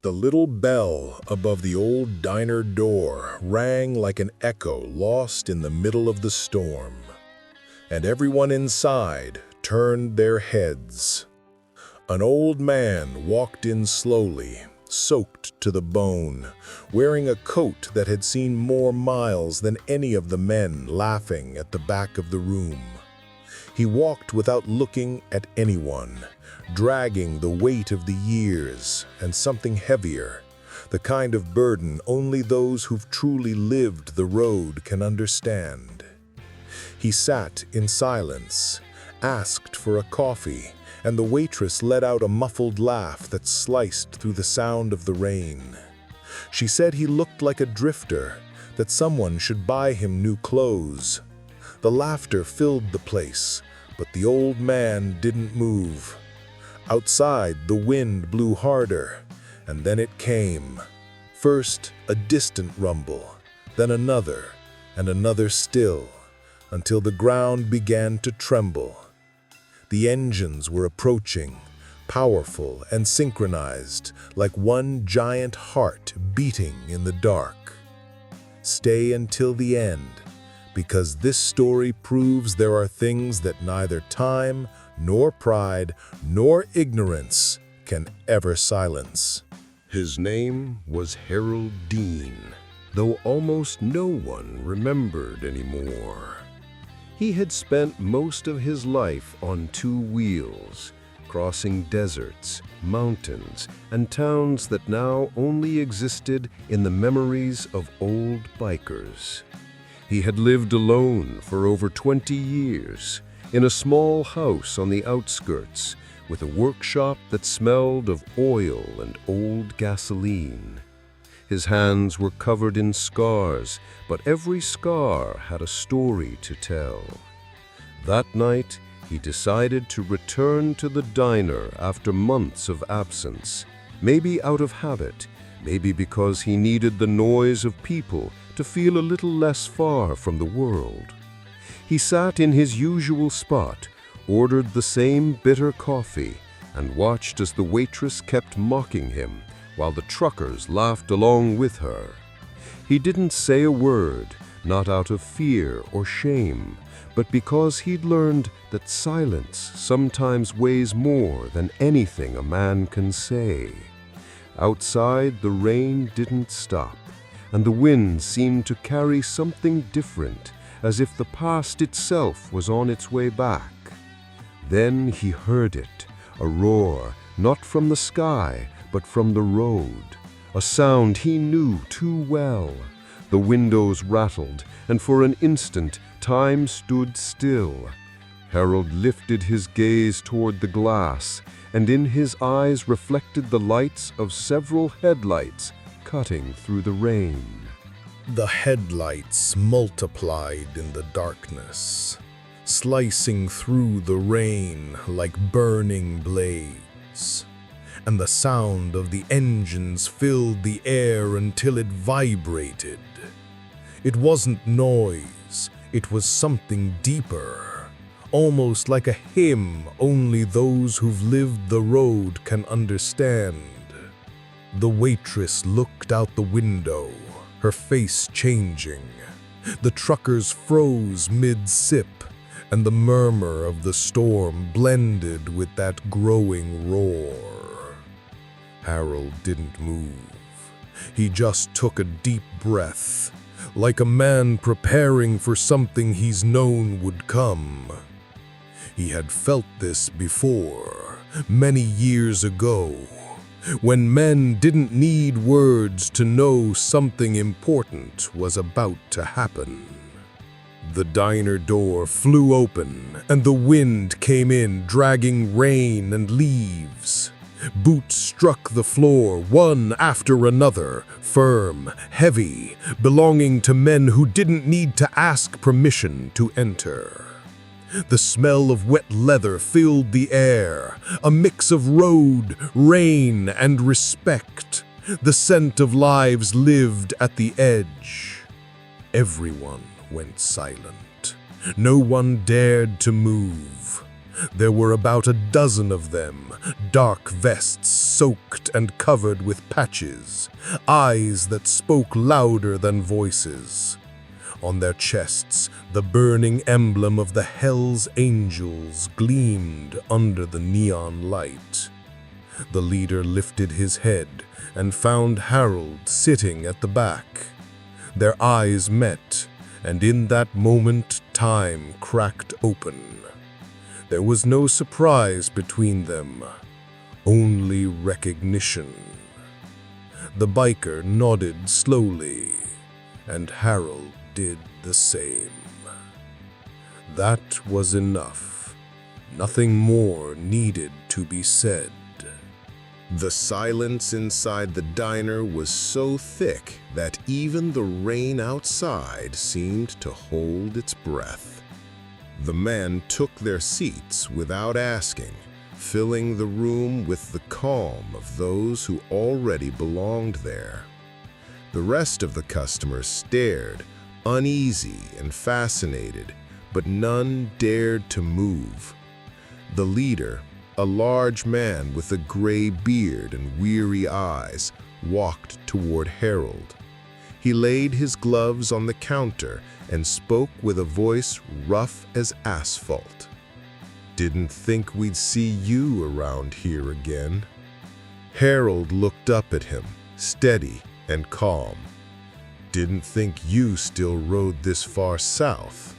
The little bell above the old diner door rang like an echo lost in the middle of the storm, and everyone inside turned their heads. An old man walked in slowly, soaked to the bone, wearing a coat that had seen more miles than any of the men laughing at the back of the room. He walked without looking at anyone, dragging the weight of the years and something heavier, the kind of burden only those who've truly lived the road can understand. He sat in silence, asked for a coffee, and the waitress let out a muffled laugh that sliced through the sound of the rain. She said he looked like a drifter, that someone should buy him new clothes. The laughter filled the place, but the old man didn't move. Outside, the wind blew harder, and then it came. First, a distant rumble, then another, and another still, until the ground began to tremble. The engines were approaching, powerful and synchronized, like one giant heart beating in the dark. Stay until the end, because this story proves there are things that neither time, nor pride, nor ignorance can ever silence. His name was Harold Dean, though almost no one remembered anymore. He had spent most of his life on two wheels, crossing deserts, mountains, and towns that now only existed in the memories of old bikers. He had lived alone for over 20 years, in a small house on the outskirts, with a workshop that smelled of oil and old gasoline. His hands were covered in scars, but every scar had a story to tell. That night, he decided to return to the diner after months of absence, maybe out of habit, maybe because he needed the noise of people to feel a little less far from the world. He sat in his usual spot, ordered the same bitter coffee, and watched as the waitress kept mocking him, while the truckers laughed along with her. He didn't say a word, not out of fear or shame, but because he'd learned that silence sometimes weighs more than anything a man can say. Outside, the rain didn't stop, and the wind seemed to carry something different, as if the past itself was on its way back. Then he heard it, a roar, not from the sky, but from the road, a sound he knew too well. The windows rattled, and for an instant, time stood still. Harold lifted his gaze toward the glass, and in his eyes reflected the lights of several headlights cutting through the rain. The headlights multiplied in the darkness, slicing through the rain like burning blades. And the sound of the engines filled the air until it vibrated. It wasn't noise, it was something deeper, almost like a hymn only those who've lived the road can understand. The waitress looked out the window, her face changing. The truckers froze mid-sip, and the murmur of the storm blended with that growing roar. Harold didn't move. He just took a deep breath, like a man preparing for something he's known would come. He had felt this before, many years ago, when men didn't need words to know something important was about to happen. The diner door flew open, and the wind came in, dragging rain and leaves. Boots struck the floor, one after another, firm, heavy, belonging to men who didn't need to ask permission to enter. The smell of wet leather filled the air, a mix of road, rain, and respect, the scent of lives lived at the edge. Everyone went silent. No one dared to move. There were about a dozen of them, dark vests soaked and covered with patches, eyes that spoke louder than voices. On their chests, the burning emblem of the Hell's Angels gleamed under the neon light. The leader lifted his head and found Harold sitting at the back. Their eyes met, and in that moment time cracked open. There was no surprise between them, only recognition. The biker nodded slowly, and Harold did the same. That was enough. Nothing more needed to be said. The silence inside the diner was so thick that even the rain outside seemed to hold its breath. The men took their seats without asking, filling the room with the calm of those who already belonged there. The rest of the customers stared, uneasy and fascinated, but none dared to move. The leader, a large man with a gray beard and weary eyes, walked toward Harold. He laid his gloves on the counter and spoke with a voice rough as asphalt. "Didn't think we'd see you around here again." Harold looked up at him, steady and calm. "Didn't think you still rode this far south."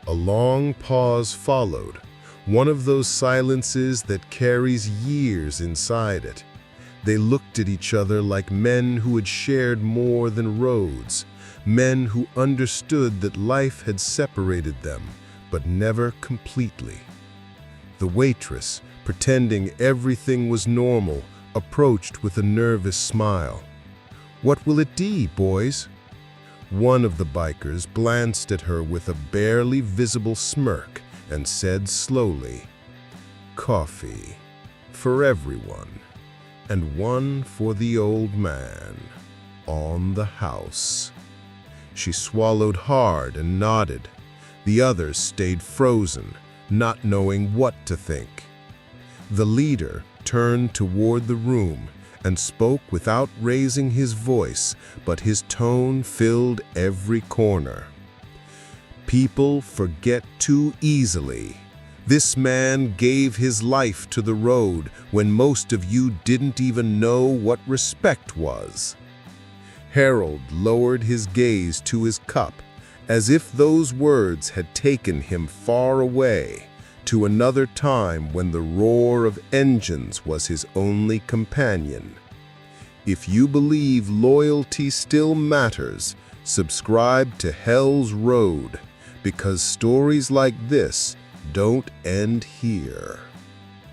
A long pause followed, one of those silences that carries years inside it. They looked at each other like men who had shared more than roads, men who understood that life had separated them, but never completely. The waitress, pretending everything was normal, approached with a nervous smile. "What will it be, boys?" One of the bikers glanced at her with a barely visible smirk and said slowly, "Coffee for everyone, and one for the old man, on the house." She swallowed hard and nodded. The others stayed frozen, not knowing what to think. The leader turned toward the room and spoke without raising his voice, but his tone filled every corner. "People forget too easily. This man gave his life to the road when most of you didn't even know what respect was." Harold lowered his gaze to his cup, as if those words had taken him far away, to another time when the roar of engines was his only companion. If you believe loyalty still matters, subscribe to Hell's Road, because stories like this don't end here.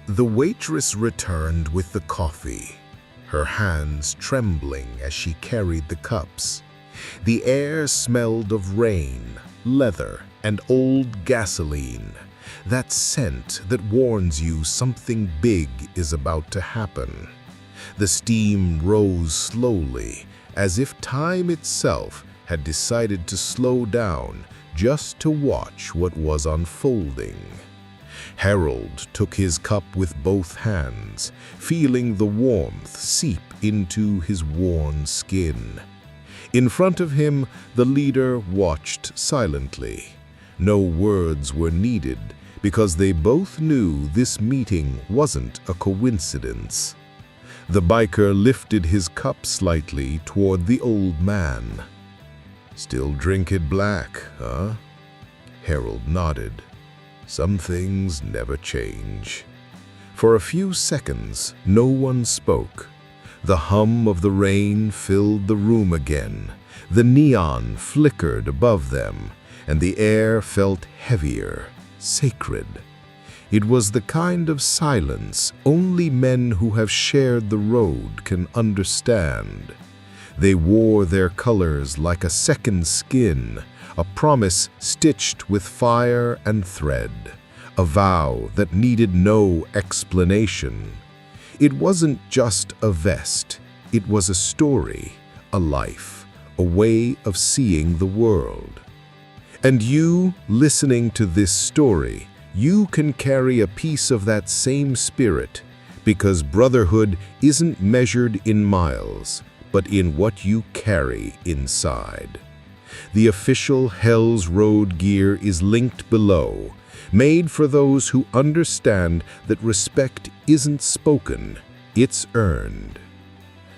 The waitress returned with the coffee, her hands trembling as she carried the cups. The air smelled of rain, leather, and old gasoline, that scent that warns you something big is about to happen. The steam rose slowly, as if time itself had decided to slow down just to watch what was unfolding. Harold took his cup with both hands, feeling the warmth seep into his worn skin. In front of him, the leader watched silently. No words were needed, because they both knew this meeting wasn't a coincidence. The biker lifted his cup slightly toward the old man. "Still drink it black, huh?" Harold nodded. "Some things never change." For a few seconds, no one spoke. The hum of the rain filled the room again. The neon flickered above them, and the air felt heavier, sacred. It was the kind of silence only men who have shared the road can understand. They wore their colors like a second skin, a promise stitched with fire and thread, a vow that needed no explanation. It wasn't just a vest, it was a story, a life, a way of seeing the world. And you, listening to this story, You can carry a piece of that same spirit, because brotherhood isn't measured in miles, but in what you carry inside. The official Hell's Road gear is linked below, made for those who understand that respect isn't spoken, it's earned.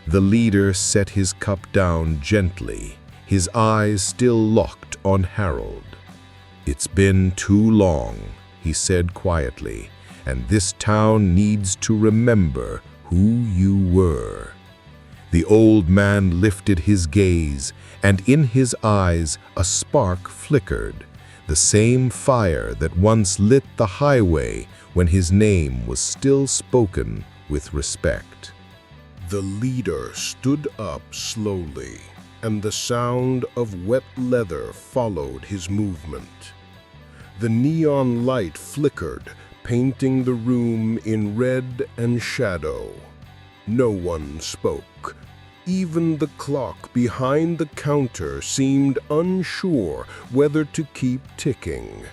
The leader set his cup down gently, his eyes still locked on Harold. "It's been too long," he said quietly, "and this town needs to remember who you were." The old man lifted his gaze, and in his eyes a spark flickered, the same fire that once lit the highway when his name was still spoken with respect. The leader stood up slowly, and the sound of wet leather followed his movement. The neon light flickered, painting the room in red and shadow. No one spoke. Even the clock behind the counter seemed unsure whether to keep ticking.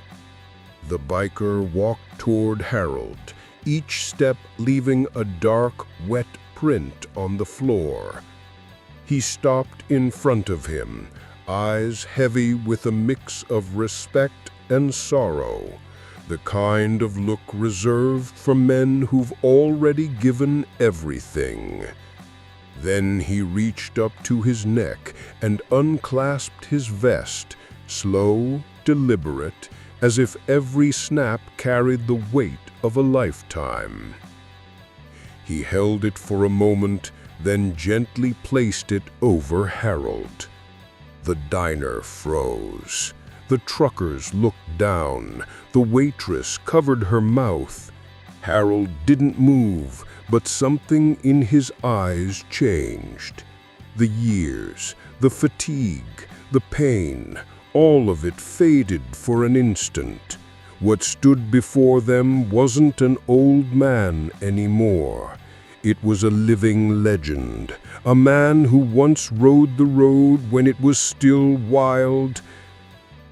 The biker walked toward Harold, each step leaving a dark, wet print on the floor. He stopped in front of him, eyes heavy with a mix of respect and sorrow, the kind of look reserved for men who've already given everything. Then he reached up to his neck and unclasped his vest, slow, deliberate, as if every snap carried the weight of a lifetime. He held it for a moment, then gently placed it over Harold. The diner froze. The truckers looked down. The waitress covered her mouth. Harold didn't move, but something in his eyes changed. The years, the fatigue, the pain, all of it faded for an instant. What stood before them wasn't an old man anymore. It was a living legend, a man who once rode the road when it was still wild.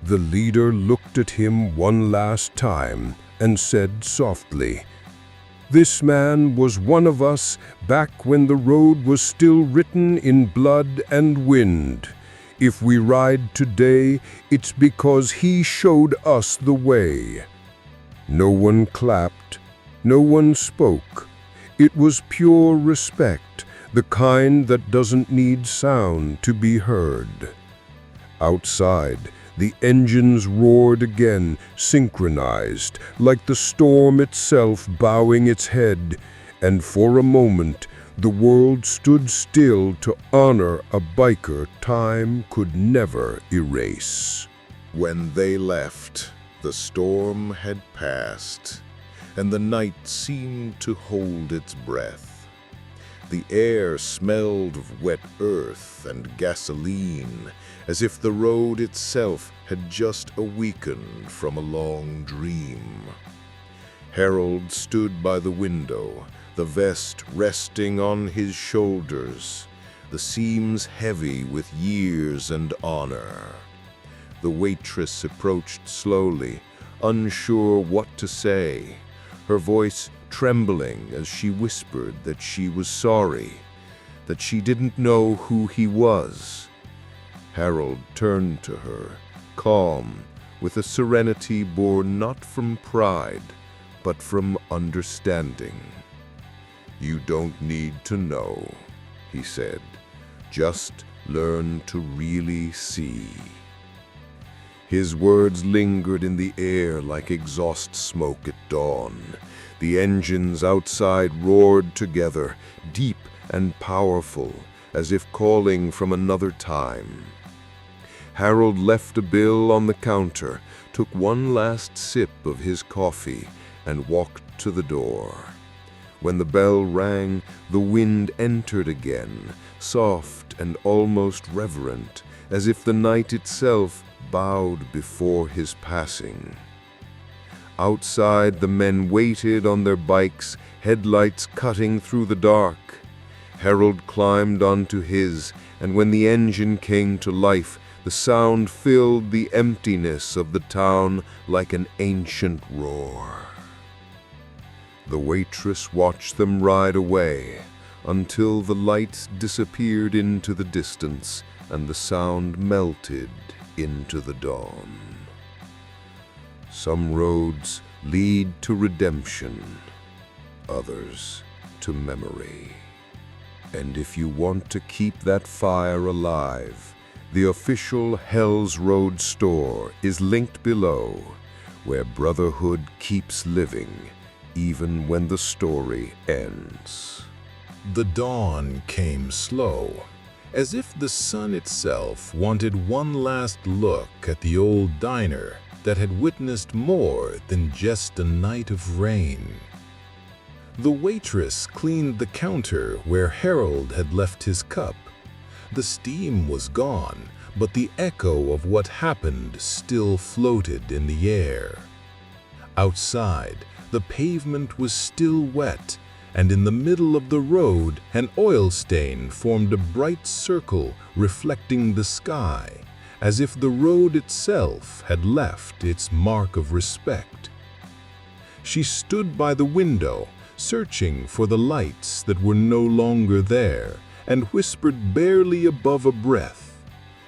The leader looked at him one last time and said softly, "This man was one of us back when the road was still written in blood and wind. If we ride today, it's because he showed us the way." No one clapped, no one spoke. It was pure respect, the kind that doesn't need sound to be heard. Outside, the engines roared again, synchronized, like the storm itself bowing its head, and for a moment the world stood still to honor a biker time could never erase. When they left, the storm had passed, and the night seemed to hold its breath. The air smelled of wet earth and gasoline, as if the road itself had just awakened from a long dream. Harold stood by the window, the vest resting on his shoulders, the seams heavy with years and honor. The waitress approached slowly, unsure what to say, her voice trembling as she whispered that she was sorry, that she didn't know who he was. Harold turned to her, calm, with a serenity born not from pride, but from understanding. "You don't need to know," he said. "Just learn to really see." His words lingered in the air like exhaust smoke at dawn. The engines outside roared together, deep and powerful, as if calling from another time. Harold left a bill on the counter, took one last sip of his coffee, and walked to the door. When the bell rang, the wind entered again, soft and almost reverent, as if the night itself bowed before his passing. Outside, the men waited on their bikes, headlights cutting through the dark. Harold climbed onto his, and when the engine came to life, The sound filled the emptiness of the town like an ancient roar. The waitress watched them ride away until the lights disappeared into the distance and the sound melted into the dawn. Some roads lead to redemption, others to memory. And if you want to keep that fire alive, the official Hell's Road store is linked below, where brotherhood keeps living even when the story ends. The dawn came slow, as if the sun itself wanted one last look at the old diner that had witnessed more than just a night of rain. The waitress cleaned the counter where Harold had left his cup. The steam was gone, but the echo of what happened still floated in the air. Outside, the pavement was still wet, and in the middle of the road, an oil stain formed a bright circle reflecting the sky, as if the road itself had left its mark of respect. She stood by the window, searching for the lights that were no longer there, and whispered barely above a breath,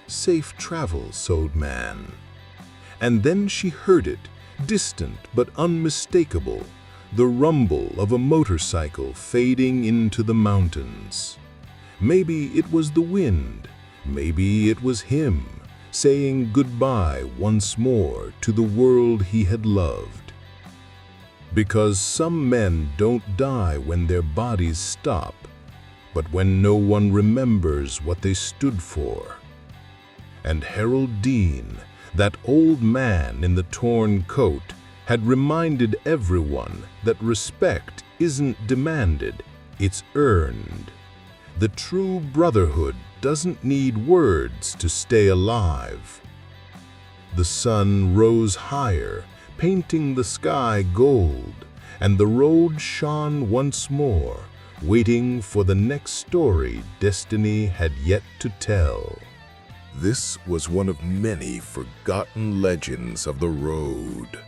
"Safe travels, old man." And then she heard it, distant but unmistakable, the rumble of a motorcycle fading into the mountains. Maybe it was the wind, maybe it was him, saying goodbye once more to the world he had loved. Because some men don't die when their bodies stop, but when no one remembers what they stood for. And Harold Dean, that old man in the torn coat, had reminded everyone that respect isn't demanded, it's earned. The true brotherhood doesn't need words to stay alive. The sun rose higher, painting the sky gold, and the road shone once more, waiting for the next story destiny had yet to tell. This was one of many forgotten legends of the road.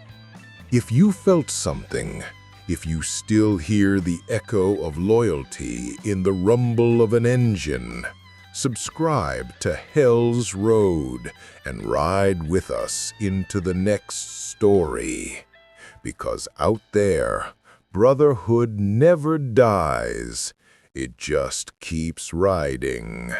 If you felt something, if you still hear the echo of loyalty in the rumble of an engine, subscribe to Hell's Road and ride with us into the next story. Because out there, brotherhood never dies, it just keeps riding.